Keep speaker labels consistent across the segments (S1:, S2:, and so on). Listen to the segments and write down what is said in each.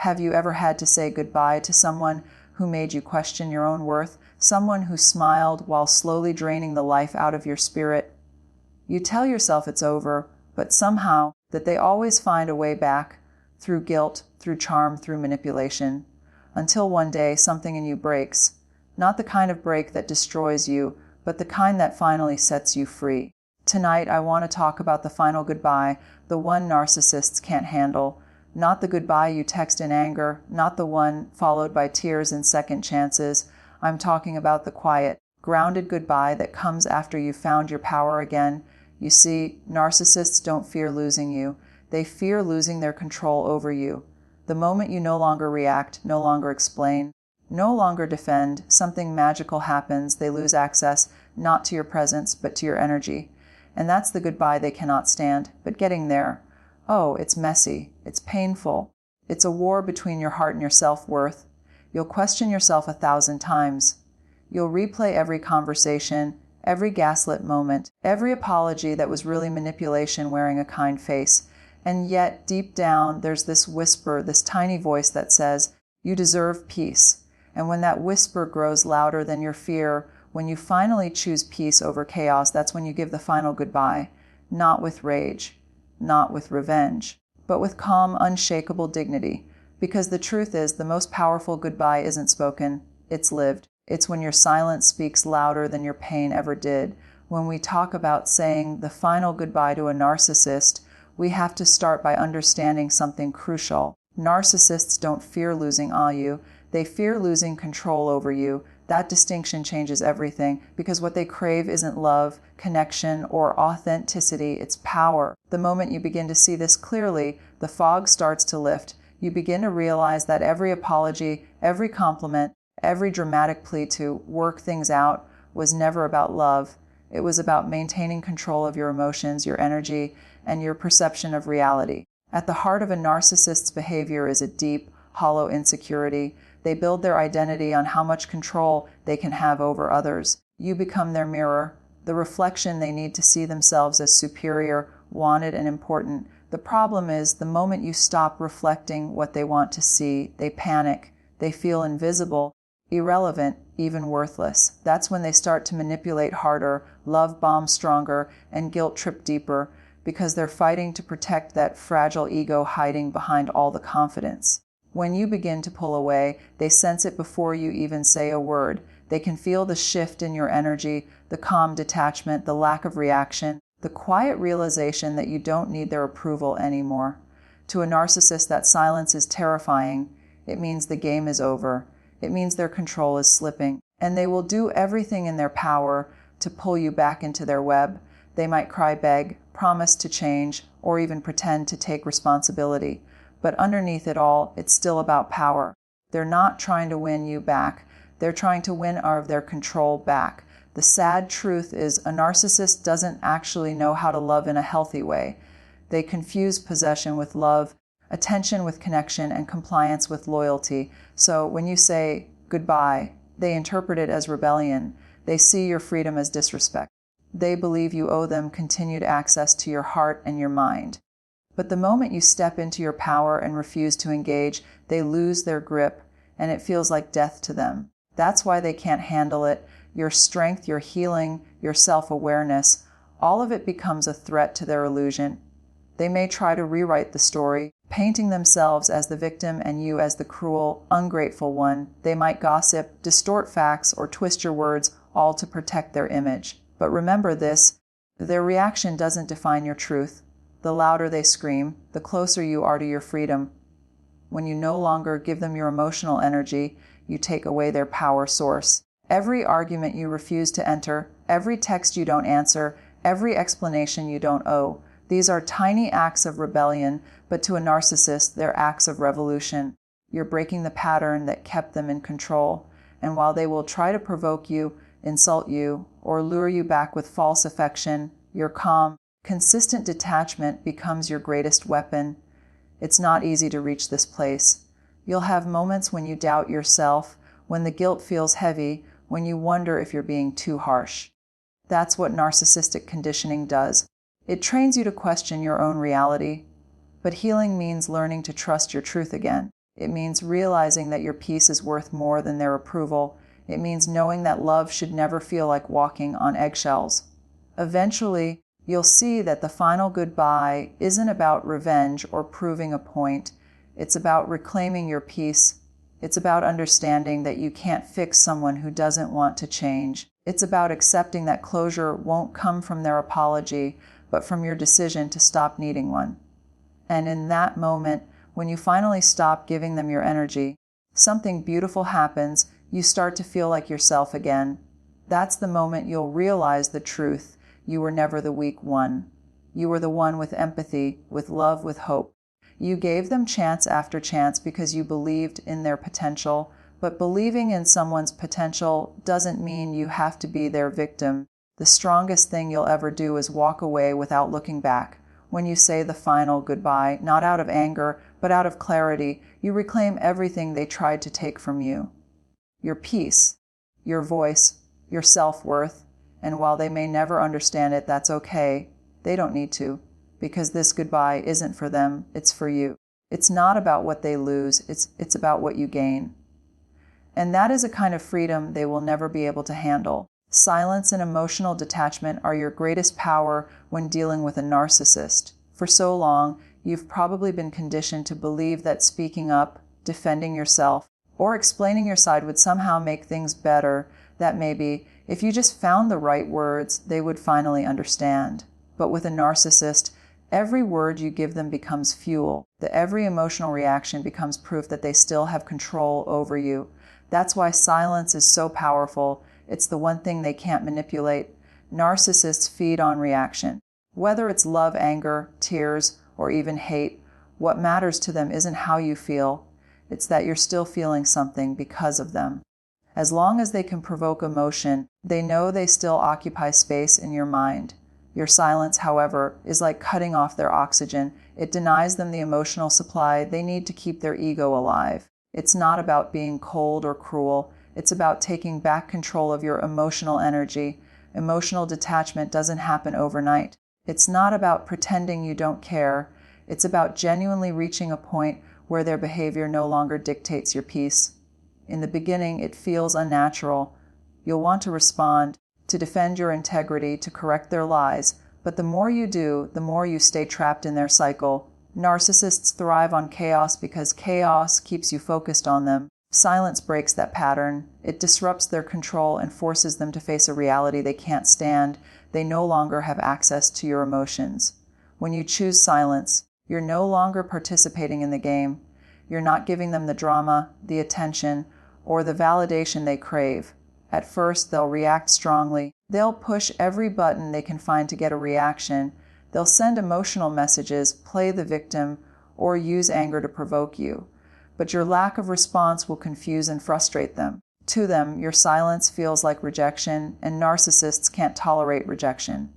S1: Have you ever had to say goodbye to someone who made you question your own worth? Someone who smiled while slowly draining the life out of your spirit? You tell yourself it's over, but somehow that they always find a way back, through guilt, through charm, through manipulation, until one day something in you breaks. Not the kind of break that destroys you, but the kind that finally sets you free. Tonight, I want to talk about the final goodbye, the one narcissists can't handle. Not the goodbye you text in anger, not the one followed by tears and second chances. I'm talking about the quiet, grounded goodbye that comes after you've found your power again. You see, narcissists don't fear losing you. They fear losing their control over you. The moment you no longer react, no longer explain, no longer defend, something magical happens. They lose access, not to your presence, but to your energy. And that's the goodbye they cannot stand. But getting there, oh, it's messy. It's painful. It's a war between your heart and your self-worth. You'll question yourself 1,000 times. You'll replay every conversation, every gaslit moment, every apology that was really manipulation wearing a kind face. And yet, deep down, there's this whisper, this tiny voice that says, you deserve peace. And when that whisper grows louder than your fear, when you finally choose peace over chaos, that's when you give the final goodbye. Not with rage, not with revenge, but with calm, unshakable dignity. Because the truth is, the most powerful goodbye isn't spoken, it's lived. It's when your silence speaks louder than your pain ever did. When we talk about saying the final goodbye to a narcissist, we have to start by understanding something crucial. Narcissists don't fear losing you. They fear losing control over you. That distinction changes everything, because what they crave isn't love, connection, or authenticity, it's power. The moment you begin to see this clearly, the fog starts to lift. You begin to realize that every apology, every compliment, every dramatic plea to work things out was never about love. It was about maintaining control of your emotions, your energy, and your perception of reality. At the heart of a narcissist's behavior is a deep, hollow insecurity. They build their identity on how much control they can have over others. You become their mirror, the reflection they need to see themselves as superior, wanted, and important. The problem is, the moment you stop reflecting what they want to see, they panic. They feel invisible, irrelevant, even worthless. That's when they start to manipulate harder, love bomb stronger, and guilt trip deeper, because they're fighting to protect that fragile ego hiding behind all the confidence. When you begin to pull away, they sense it before you even say a word. They can feel the shift in your energy, the calm detachment, the lack of reaction, the quiet realization that you don't need their approval anymore. To a narcissist, that silence is terrifying. It means the game is over. It means their control is slipping. And they will do everything in their power to pull you back into their web. They might cry, beg, promise to change, or even pretend to take responsibility. But underneath it all, it's still about power. They're not trying to win you back. They're trying to win their control back. The sad truth is, a narcissist doesn't actually know how to love in a healthy way. They confuse possession with love, attention with connection, and compliance with loyalty. So when you say goodbye, they interpret it as rebellion. They see your freedom as disrespect. They believe you owe them continued access to your heart and your mind. But the moment you step into your power and refuse to engage, they lose their grip, and it feels like death to them. That's why they can't handle it. Your strength, your healing, your self-awareness, all of it becomes a threat to their illusion. They may try to rewrite the story, painting themselves as the victim and you as the cruel, ungrateful one. They might gossip, distort facts, or twist your words, all to protect their image. But remember this, their reaction doesn't define your truth. The louder they scream, the closer you are to your freedom. When you no longer give them your emotional energy, you take away their power source. Every argument you refuse to enter, every text you don't answer, every explanation you don't owe, these are tiny acts of rebellion, but to a narcissist, they're acts of revolution. You're breaking the pattern that kept them in control. And while they will try to provoke you, insult you, or lure you back with false affection, your calm, consistent detachment becomes your greatest weapon. It's not easy to reach this place. You'll have moments when you doubt yourself, when the guilt feels heavy, when you wonder if you're being too harsh. That's what narcissistic conditioning does. It trains you to question your own reality. But healing means learning to trust your truth again. It means realizing that your peace is worth more than their approval. It means knowing that love should never feel like walking on eggshells. Eventually, you'll see that the final goodbye isn't about revenge or proving a point. It's about reclaiming your peace. It's about understanding that you can't fix someone who doesn't want to change. It's about accepting that closure won't come from their apology, but from your decision to stop needing one. And in that moment, when you finally stop giving them your energy, something beautiful happens. You start to feel like yourself again. That's the moment you'll realize the truth. You were never the weak one. You were the one with empathy, with love, with hope. You gave them chance after chance because you believed in their potential, but believing in someone's potential doesn't mean you have to be their victim. The strongest thing you'll ever do is walk away without looking back. When you say the final goodbye, not out of anger, but out of clarity, you reclaim everything they tried to take from you. Your peace, your voice, your self-worth, and while they may never understand it, that's okay. They don't need to, because this goodbye isn't for them, it's for you. It's not about what they lose, it's about what you gain. And that is a kind of freedom they will never be able to handle. Silence and emotional detachment are your greatest power when dealing with a narcissist. For so long, you've probably been conditioned to believe that speaking up, defending yourself, or explaining your side would somehow make things better, that maybe, if you just found the right words, they would finally understand. But with a narcissist, every word you give them becomes fuel. Every emotional reaction becomes proof that they still have control over you. That's why silence is so powerful. It's the one thing they can't manipulate. Narcissists feed on reaction. Whether it's love, anger, tears, or even hate, what matters to them isn't how you feel. It's that you're still feeling something because of them. As long as they can provoke emotion, they know they still occupy space in your mind. Your silence, however, is like cutting off their oxygen. It denies them the emotional supply they need to keep their ego alive. It's not about being cold or cruel. It's about taking back control of your emotional energy. Emotional detachment doesn't happen overnight. It's not about pretending you don't care. It's about genuinely reaching a point where their behavior no longer dictates your peace. In the beginning, it feels unnatural. You'll want to respond, to defend your integrity, to correct their lies, but the more you do, the more you stay trapped in their cycle. Narcissists thrive on chaos because chaos keeps you focused on them. Silence breaks that pattern. It disrupts their control and forces them to face a reality they can't stand. They no longer have access to your emotions. When you choose silence, you're no longer participating in the game. You're not giving them the drama, the attention, or the validation they crave. At first, they'll react strongly. They'll push every button they can find to get a reaction. They'll send emotional messages, play the victim, or use anger to provoke you. But your lack of response will confuse and frustrate them. To them, your silence feels like rejection, and narcissists can't tolerate rejection.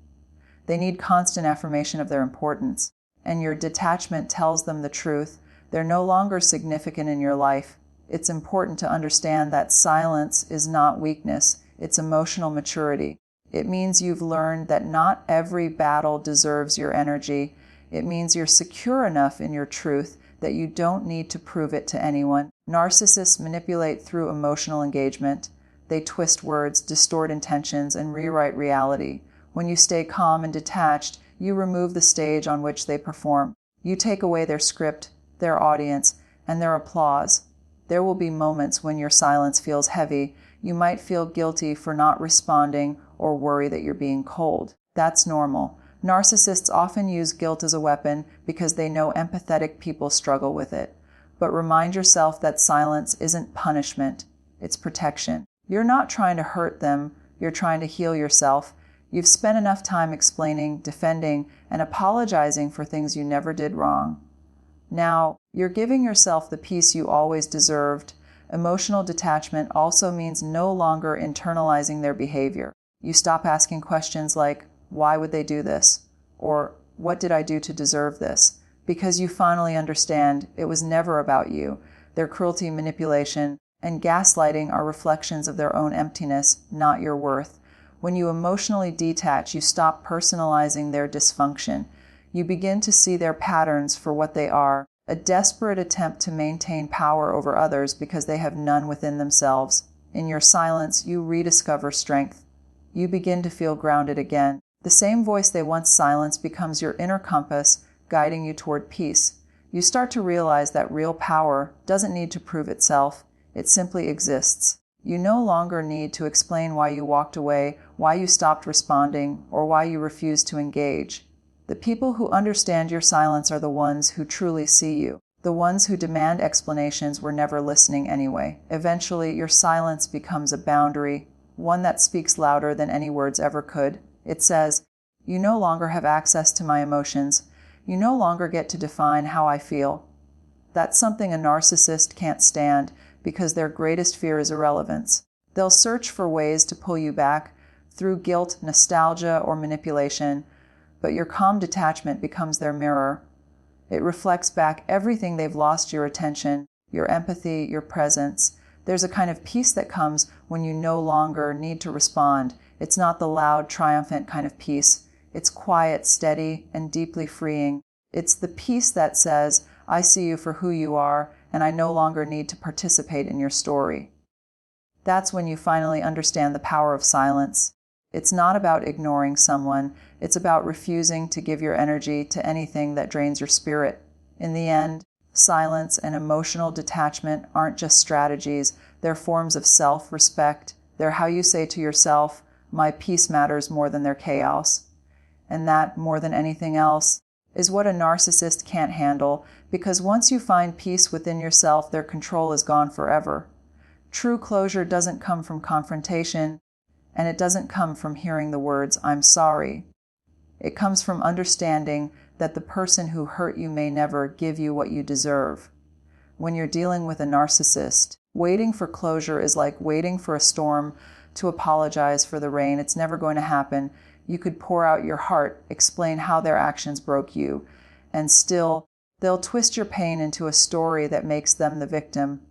S1: They need constant affirmation of their importance, and your detachment tells them the truth. They're no longer significant in your life. It's important to understand that silence is not weakness, it's emotional maturity. It means you've learned that not every battle deserves your energy. It means you're secure enough in your truth that you don't need to prove it to anyone. Narcissists manipulate through emotional engagement. They twist words, distort intentions, and rewrite reality. When you stay calm and detached, you remove the stage on which they perform. You take away their script, their audience, and their applause. There will be moments when your silence feels heavy. You might feel guilty for not responding or worry that you're being cold. That's normal. Narcissists often use guilt as a weapon because they know empathetic people struggle with it. But remind yourself that silence isn't punishment, it's protection. You're not trying to hurt them, you're trying to heal yourself. You've spent enough time explaining, defending, and apologizing for things you never did wrong. Now, you're giving yourself the peace you always deserved. Emotional detachment also means no longer internalizing their behavior. You stop asking questions like, why would they do this? Or, what did I do to deserve this? Because you finally understand it was never about you. Their cruelty, manipulation, and gaslighting are reflections of their own emptiness, not your worth. When you emotionally detach, you stop personalizing their dysfunction. You begin to see their patterns for what they are, a desperate attempt to maintain power over others because they have none within themselves. In your silence, you rediscover strength. You begin to feel grounded again. The same voice they once silenced becomes your inner compass, guiding you toward peace. You start to realize that real power doesn't need to prove itself. It simply exists. You no longer need to explain why you walked away, why you stopped responding, or why you refused to engage. The people who understand your silence are the ones who truly see you. The ones who demand explanations were never listening anyway. Eventually, your silence becomes a boundary, one that speaks louder than any words ever could. It says, "You no longer have access to my emotions. You no longer get to define how I feel." That's something a narcissist can't stand, because their greatest fear is irrelevance. They'll search for ways to pull you back through guilt, nostalgia, or manipulation, but your calm detachment becomes their mirror. It reflects back everything they've lost: your attention, your empathy, your presence. There's a kind of peace that comes when you no longer need to respond. It's not the loud, triumphant kind of peace. It's quiet, steady, and deeply freeing. It's the peace that says, "I see you for who you are, and I no longer need to participate in your story." That's when you finally understand the power of silence. It's not about ignoring someone. It's about refusing to give your energy to anything that drains your spirit. In the end, silence and emotional detachment aren't just strategies. They're forms of self-respect. They're how you say to yourself, "My peace matters more than their chaos." And that, more than anything else, is what a narcissist can't handle, because once you find peace within yourself, their control is gone forever. True closure doesn't come from confrontation, and it doesn't come from hearing the words, "I'm sorry." It comes from understanding that the person who hurt you may never give you what you deserve. When you're dealing with a narcissist, waiting for closure is like waiting for a storm to apologize for the rain. It's never going to happen. You could pour out your heart, explain how their actions broke you, and still, they'll twist your pain into a story that makes them the victim.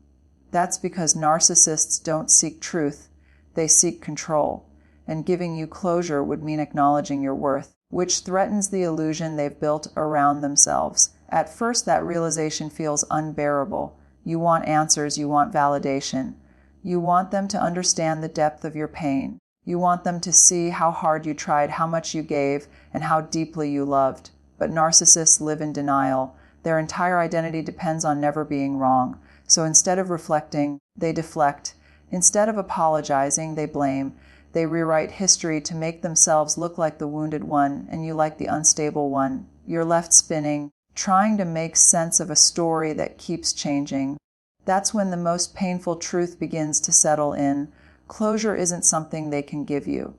S1: That's because narcissists don't seek truth. They seek control, and giving you closure would mean acknowledging your worth, which threatens the illusion they've built around themselves. At first, that realization feels unbearable. You want answers, you want validation. You want them to understand the depth of your pain. You want them to see how hard you tried, how much you gave, and how deeply you loved. But narcissists live in denial. Their entire identity depends on never being wrong. So instead of reflecting, they deflect. Instead of apologizing, they blame. They rewrite history to make themselves look like the wounded one and you like the unstable one. You're left spinning, trying to make sense of a story that keeps changing. That's when the most painful truth begins to settle in. Closure isn't something they can give you.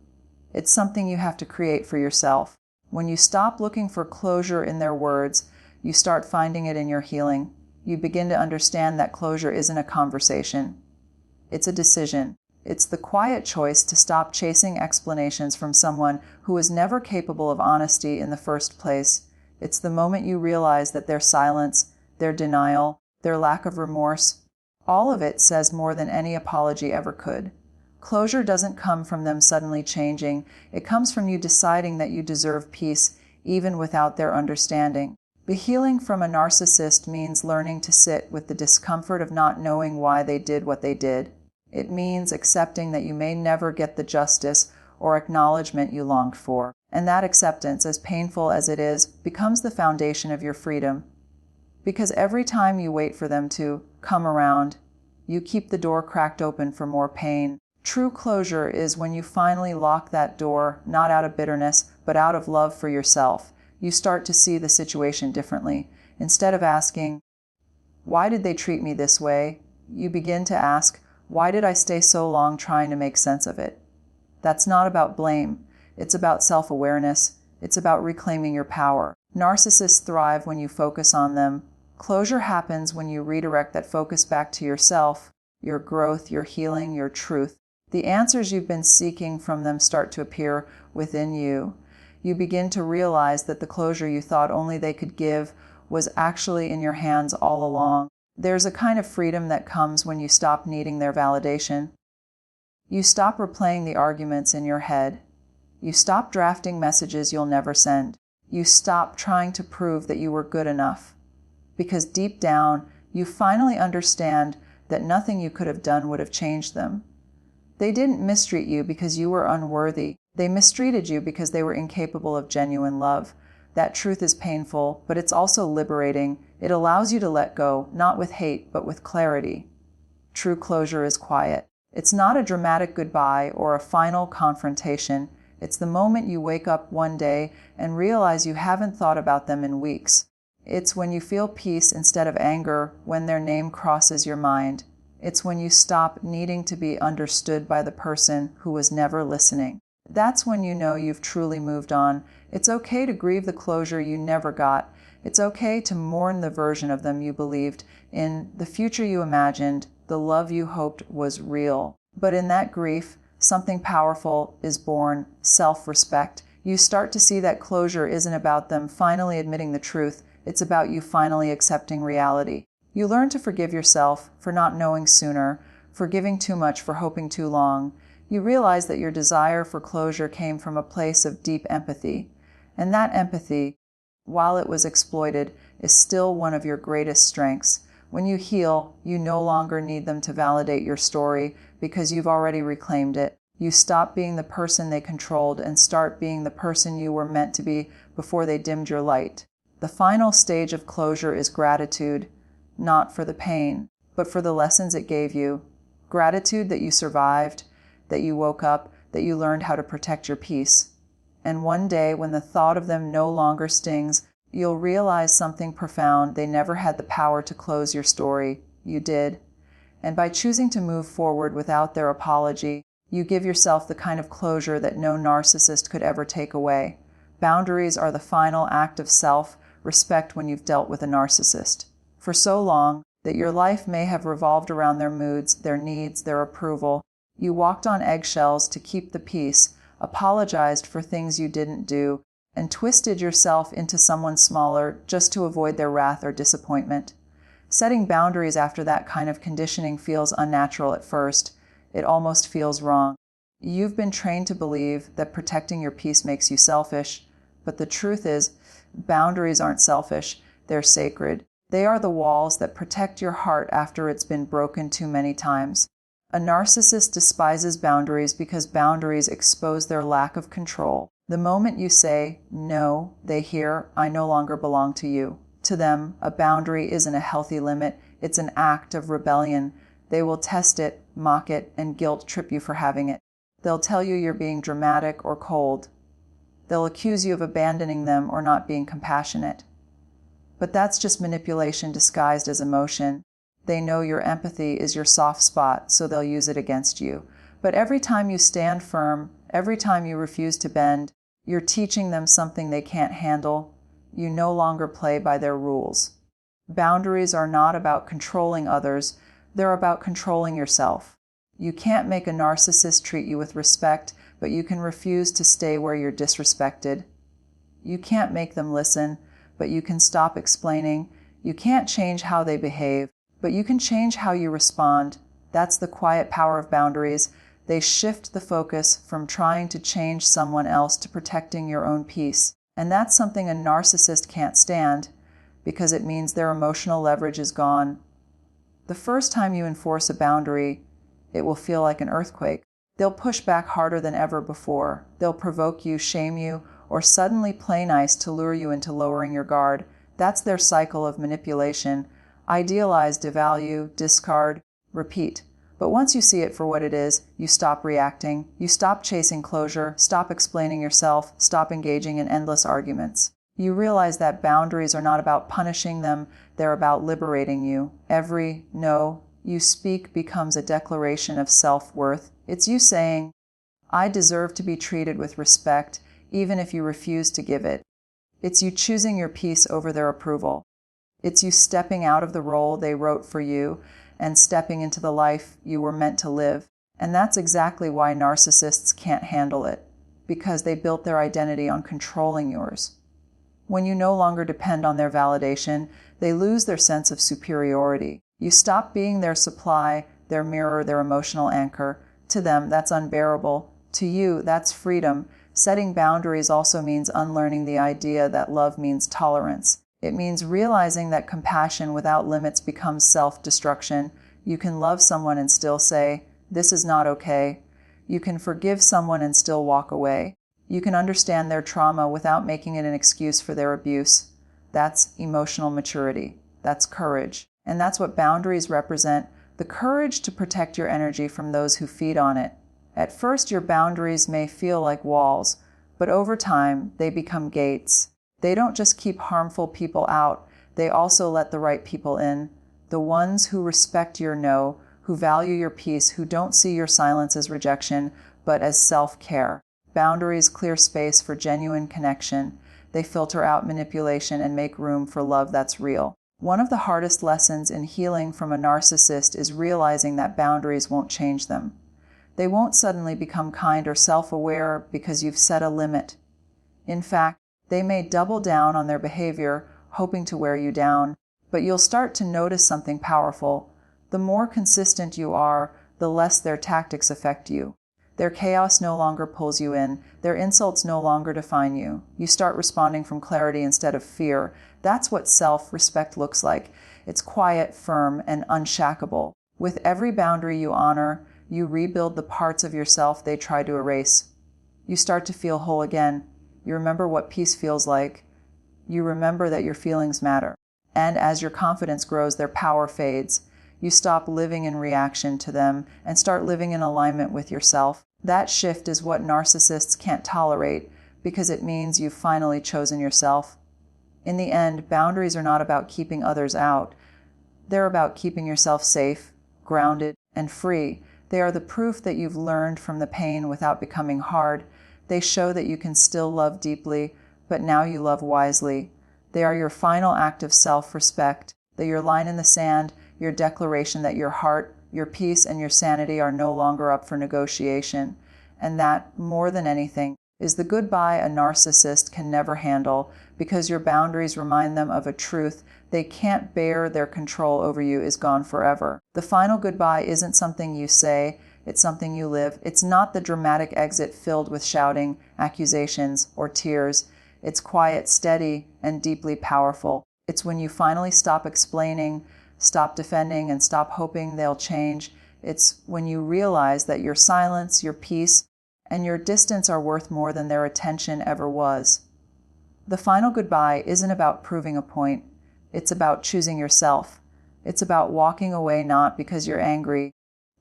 S1: It's something you have to create for yourself. When you stop looking for closure in their words, you start finding it in your healing. You begin to understand that closure isn't a conversation. It's a decision. It's the quiet choice to stop chasing explanations from someone who was never capable of honesty in the first place. It's the moment you realize that their silence, their denial, their lack of remorse, all of it says more than any apology ever could. Closure doesn't come from them suddenly changing. It comes from you deciding that you deserve peace, even without their understanding. The healing from a narcissist means learning to sit with the discomfort of not knowing why they did what they did. It means accepting that you may never get the justice or acknowledgement you longed for. And that acceptance, as painful as it is, becomes the foundation of your freedom. Because every time you wait for them to come around, you keep the door cracked open for more pain. True closure is when you finally lock that door, not out of bitterness, but out of love for yourself. You start to see the situation differently. Instead of asking, "Why did they treat me this way?" you begin to ask, "Why did I stay so long trying to make sense of it?" That's not about blame. It's about self-awareness. It's about reclaiming your power. Narcissists thrive when you focus on them. Closure happens when you redirect that focus back to yourself, your growth, your healing, your truth. The answers you've been seeking from them start to appear within you. You begin to realize that the closure you thought only they could give was actually in your hands all along. There's a kind of freedom that comes when you stop needing their validation. You stop replaying the arguments in your head. You stop drafting messages you'll never send. You stop trying to prove that you were good enough. because deep down, you finally understand that nothing you could have done would have changed them. They didn't mistreat you because you were unworthy. They mistreated you because they were incapable of genuine love. That truth is painful, but it's also liberating. It allows you to let go, not with hate, but with clarity. True closure is quiet. It's not a dramatic goodbye or a final confrontation. It's the moment you wake up one day and realize you haven't thought about them in weeks. It's when you feel peace instead of anger, when their name crosses your mind. It's when you stop needing to be understood by the person who was never listening. That's when you know you've truly moved on. It's okay to grieve the closure you never got. It's okay to mourn the version of them you believed in, the future you imagined, the love you hoped was real. But in that grief, something powerful is born, self-respect. You start to see that closure isn't about them finally admitting the truth. It's about you finally accepting reality. You learn to forgive yourself for not knowing sooner, for giving too much, for hoping too long. You realize that your desire for closure came from a place of deep empathy. And that empathy, while it was exploited, is still one of your greatest strengths. When you heal, you no longer need them to validate your story because you've already reclaimed it. You stop being the person they controlled and start being the person you were meant to be before they dimmed your light. The final stage of closure is gratitude, not for the pain, but for the lessons it gave you. Gratitude that you survived, that you woke up, that you learned how to protect your peace. And one day, when the thought of them no longer stings, you'll realize something profound. They never had the power to close your story. You did. And by choosing to move forward without their apology, you give yourself the kind of closure that no narcissist could ever take away. Boundaries are the final act of self-respect when you've dealt with a narcissist. For so long that your life may have revolved around their moods, their needs, their approval, you walked on eggshells to keep the peace, apologized for things you didn't do, and twisted yourself into someone smaller just to avoid their wrath or disappointment. Setting boundaries after that kind of conditioning feels unnatural at first. It almost feels wrong. You've been trained to believe that protecting your peace makes you selfish, but the truth is, boundaries aren't selfish, they're sacred. They are the walls that protect your heart after it's been broken too many times. A narcissist despises boundaries because boundaries expose their lack of control. The moment you say, no, they hear, I no longer belong to you. To them, a boundary isn't a healthy limit, it's an act of rebellion. They will test it, mock it, and guilt trip you for having it. They'll tell you you're being dramatic or cold. They'll accuse you of abandoning them or not being compassionate. But that's just manipulation disguised as emotion. They know your empathy is your soft spot, so they'll use it against you. But every time you stand firm, every time you refuse to bend, you're teaching them something they can't handle. You no longer play by their rules. Boundaries are not about controlling others, they're about controlling yourself. You can't make a narcissist treat you with respect, but you can refuse to stay where you're disrespected. You can't make them listen, but you can stop explaining. You can't change how they behave, but you can change how you respond. That's the quiet power of boundaries. They shift the focus from trying to change someone else to protecting your own peace. And that's something a narcissist can't stand, because it means their emotional leverage is gone. The first time you enforce a boundary, it will feel like an earthquake. They'll push back harder than ever before. They'll provoke you, shame you, or suddenly play nice to lure you into lowering your guard. That's their cycle of manipulation. Idealize, devalue, discard, repeat. But once you see it for what it is, you stop reacting. You stop chasing closure, stop explaining yourself, stop engaging in endless arguments. You realize that boundaries are not about punishing them, they're about liberating you. Every no you speak becomes a declaration of self-worth. It's you saying, I deserve to be treated with respect, even if you refuse to give it. It's you choosing your peace over their approval. It's you stepping out of the role they wrote for you and stepping into the life you were meant to live. And that's exactly why narcissists can't handle it, because they built their identity on controlling yours. When you no longer depend on their validation, they lose their sense of superiority. You stop being their supply, their mirror, their emotional anchor. To them, that's unbearable. To you, that's freedom. Setting boundaries also means unlearning the idea that love means tolerance. It means realizing that compassion without limits becomes self-destruction. You can love someone and still say, "This is not okay." You can forgive someone and still walk away. You can understand their trauma without making it an excuse for their abuse. That's emotional maturity. That's courage. And that's what boundaries represent, the courage to protect your energy from those who feed on it. At first, your boundaries may feel like walls, but over time, they become gates. They don't just keep harmful people out, they also let the right people in. The ones who respect your no, who value your peace, who don't see your silence as rejection, but as self-care. Boundaries clear space for genuine connection. They filter out manipulation and make room for love that's real. One of the hardest lessons in healing from a narcissist is realizing that boundaries won't change them. They won't suddenly become kind or self-aware because you've set a limit. In fact, they may double down on their behavior, hoping to wear you down, but you'll start to notice something powerful. The more consistent you are, the less their tactics affect you. Their chaos no longer pulls you in. Their insults no longer define you. You start responding from clarity instead of fear. That's what self-respect looks like. It's quiet, firm, and unshackable. With every boundary you honor, you rebuild the parts of yourself they try to erase. You start to feel whole again. You remember what peace feels like. You remember that your feelings matter. And as your confidence grows, their power fades. You stop living in reaction to them and start living in alignment with yourself. That shift is what narcissists can't tolerate because it means you've finally chosen yourself. In the end, boundaries are not about keeping others out. They're about keeping yourself safe, grounded, and free. They are the proof that you've learned from the pain without becoming hard. They show that you can still love deeply, but now you love wisely. They are your final act of self-respect. They're your line in the sand, your declaration that your heart, your peace, and your sanity are no longer up for negotiation. And that, more than anything, is the goodbye a narcissist can never handle, because your boundaries remind them of a truth they can't bear. Their control over you is gone forever. The final goodbye isn't something you say, it's something you live. It's not the dramatic exit filled with shouting, accusations, or tears. It's quiet, steady, and deeply powerful. It's when you finally stop explaining, stop defending, and stop hoping they'll change. It's when you realize that your silence, your peace, and your distance are worth more than their attention ever was. The final goodbye isn't about proving a point. It's about choosing yourself. It's about walking away not because you're angry,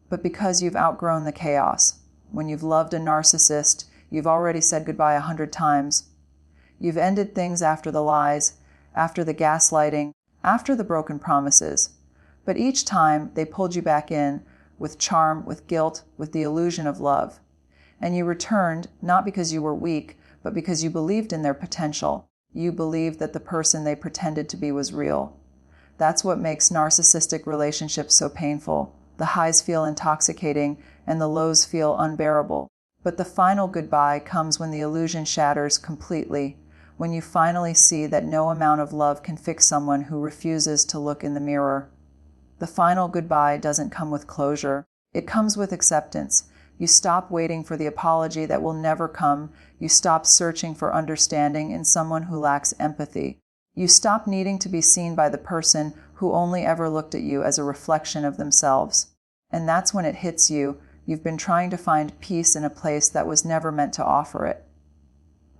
S1: but because you've outgrown the chaos. When you've loved a narcissist, you've already said goodbye 100 times. You've ended things after the lies, after the gaslighting, after the broken promises. But each time, they pulled you back in, with charm, with guilt, with the illusion of love. And you returned, not because you were weak, but because you believed in their potential. You believed that the person they pretended to be was real. That's what makes narcissistic relationships so painful. The highs feel intoxicating, and the lows feel unbearable. But the final goodbye comes when the illusion shatters completely, when you finally see that no amount of love can fix someone who refuses to look in the mirror. The final goodbye doesn't come with closure. It comes with acceptance. You stop waiting for the apology that will never come. You stop searching for understanding in someone who lacks empathy. You stop needing to be seen by the person who only ever looked at you as a reflection of themselves. And that's when it hits you. You've been trying to find peace in a place that was never meant to offer it.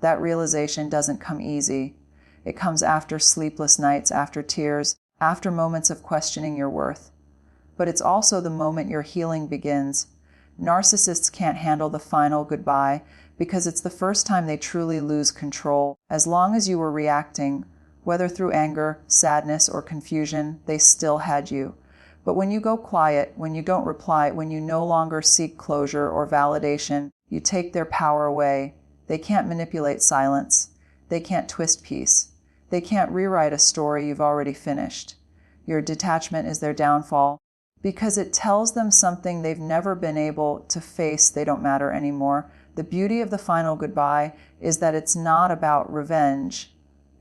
S1: That realization doesn't come easy. It comes after sleepless nights, after tears, after moments of questioning your worth. But it's also the moment your healing begins. Narcissists can't handle the final goodbye because it's the first time they truly lose control. As long as you were reacting, whether through anger, sadness, or confusion, they still had you. But when you go quiet, when you don't reply, when you no longer seek closure or validation, you take their power away. They can't manipulate silence. They can't twist peace. They can't rewrite a story you've already finished. Your detachment is their downfall because it tells them something they've never been able to face. They don't matter anymore. The beauty of the final goodbye is that it's not about revenge.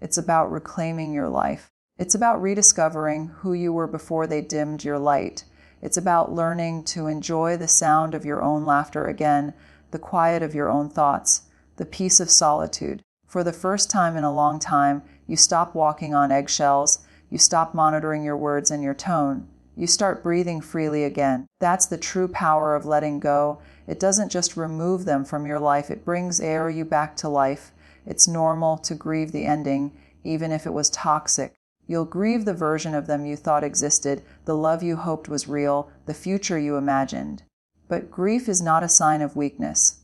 S1: It's about reclaiming your life. It's about rediscovering who you were before they dimmed your light. It's about learning to enjoy the sound of your own laughter again, the quiet of your own thoughts, the peace of solitude. For the first time in a long time, You stop walking on eggshells. You stop monitoring your words and your tone. You start breathing freely again. That's the true power of letting go. It doesn't just remove them from your life, it brings you back to life. It's normal to grieve the ending, even if it was toxic. You'll grieve the version of them you thought existed, the love you hoped was real, the future you imagined. But grief is not a sign of weakness.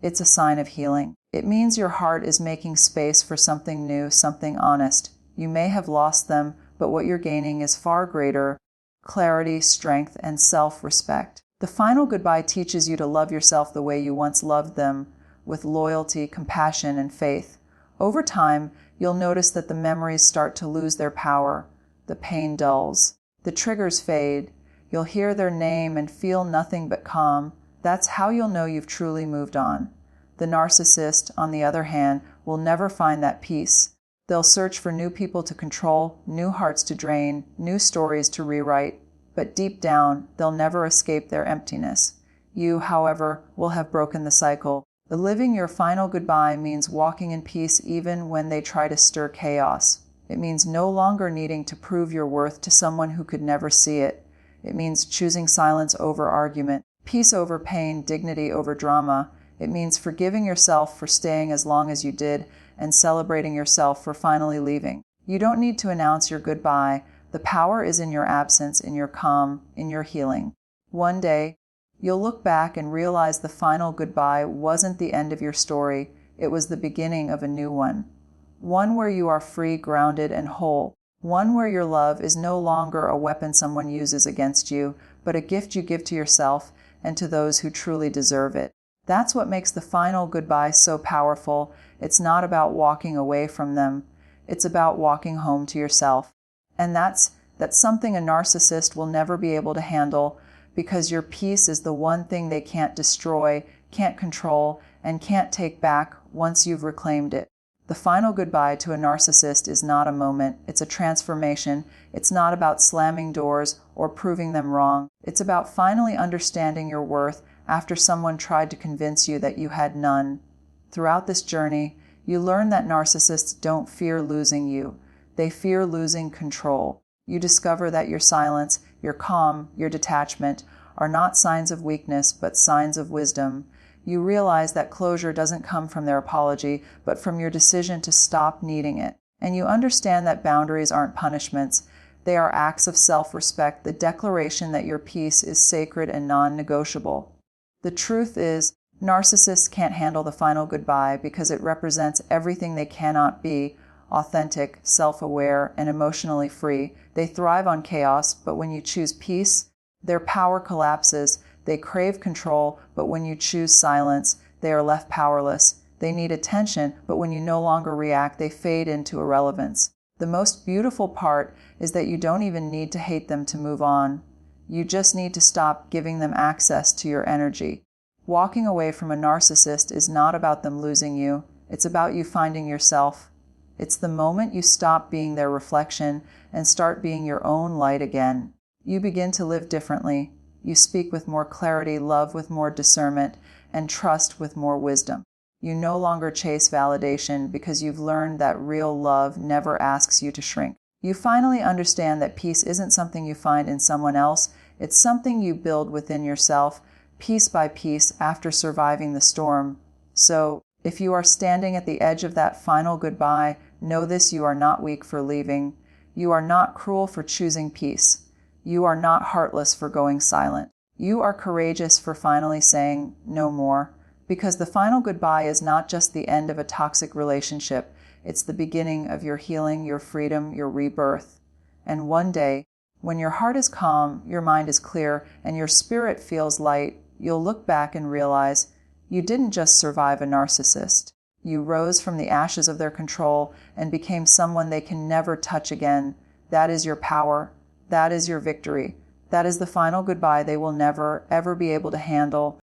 S1: It's a sign of healing. It means your heart is making space for something new, something honest. You may have lost them, but what you're gaining is far greater: clarity, strength, and self-respect. The final goodbye teaches you to love yourself the way you once loved them, with loyalty, compassion, and faith. Over time, you'll notice that the memories start to lose their power. The pain dulls. The triggers fade. You'll hear their name and feel nothing but calm. That's how you'll know you've truly moved on. The narcissist, on the other hand, will never find that peace. They'll search for new people to control, new hearts to drain, new stories to rewrite. But deep down, they'll never escape their emptiness. You, however, will have broken the cycle. Living your final goodbye means walking in peace even when they try to stir chaos. It means no longer needing to prove your worth to someone who could never see it. It means choosing silence over argument, peace over pain, dignity over drama. It means forgiving yourself for staying as long as you did and celebrating yourself for finally leaving. You don't need to announce your goodbye. The power is in your absence, in your calm, in your healing. One day, you'll look back and realize the final goodbye wasn't the end of your story. It was the beginning of a new one. One where you are free, grounded, and whole. One where your love is no longer a weapon someone uses against you, but a gift you give to yourself and to those who truly deserve it. That's what makes the final goodbye so powerful. It's not about walking away from them. It's about walking home to yourself. And that's something a narcissist will never be able to handle, because your peace is the one thing they can't destroy, can't control, and can't take back once you've reclaimed it. The final goodbye to a narcissist is not a moment, it's a transformation. It's not about slamming doors or proving them wrong. It's about finally understanding your worth after someone tried to convince you that you had none. Throughout this journey, you learn that narcissists don't fear losing you. They fear losing control. You discover that your silence, your calm, your detachment are not signs of weakness, but signs of wisdom. You realize that closure doesn't come from their apology, but from your decision to stop needing it. And you understand that boundaries aren't punishments. They are acts of self-respect, the declaration that your peace is sacred and non-negotiable. The truth is, narcissists can't handle the final goodbye because it represents everything they cannot be: authentic, self-aware, and emotionally free. They thrive on chaos, but when you choose peace, their power collapses. They crave control, but when you choose silence, they are left powerless. They need attention, but when you no longer react, they fade into irrelevance. The most beautiful part is that you don't even need to hate them to move on. You just need to stop giving them access to your energy. Walking away from a narcissist is not about them losing you. It's about you finding yourself. It's the moment you stop being their reflection and start being your own light again. You begin to live differently. You speak with more clarity, love with more discernment, and trust with more wisdom. You no longer chase validation because you've learned that real love never asks you to shrink. You finally understand that peace isn't something you find in someone else. It's something you build within yourself, piece by piece, after surviving the storm. So, if you are standing at the edge of that final goodbye, know this: you are not weak for leaving. You are not cruel for choosing peace. You are not heartless for going silent. You are courageous for finally saying no more. Because the final goodbye is not just the end of a toxic relationship. It's the beginning of your healing, your freedom, your rebirth. And one day, when your heart is calm, your mind is clear, and your spirit feels light, you'll look back and realize you didn't just survive a narcissist. You rose from the ashes of their control and became someone they can never touch again. That is your power. That is your victory. That is the final goodbye they will never, ever be able to handle.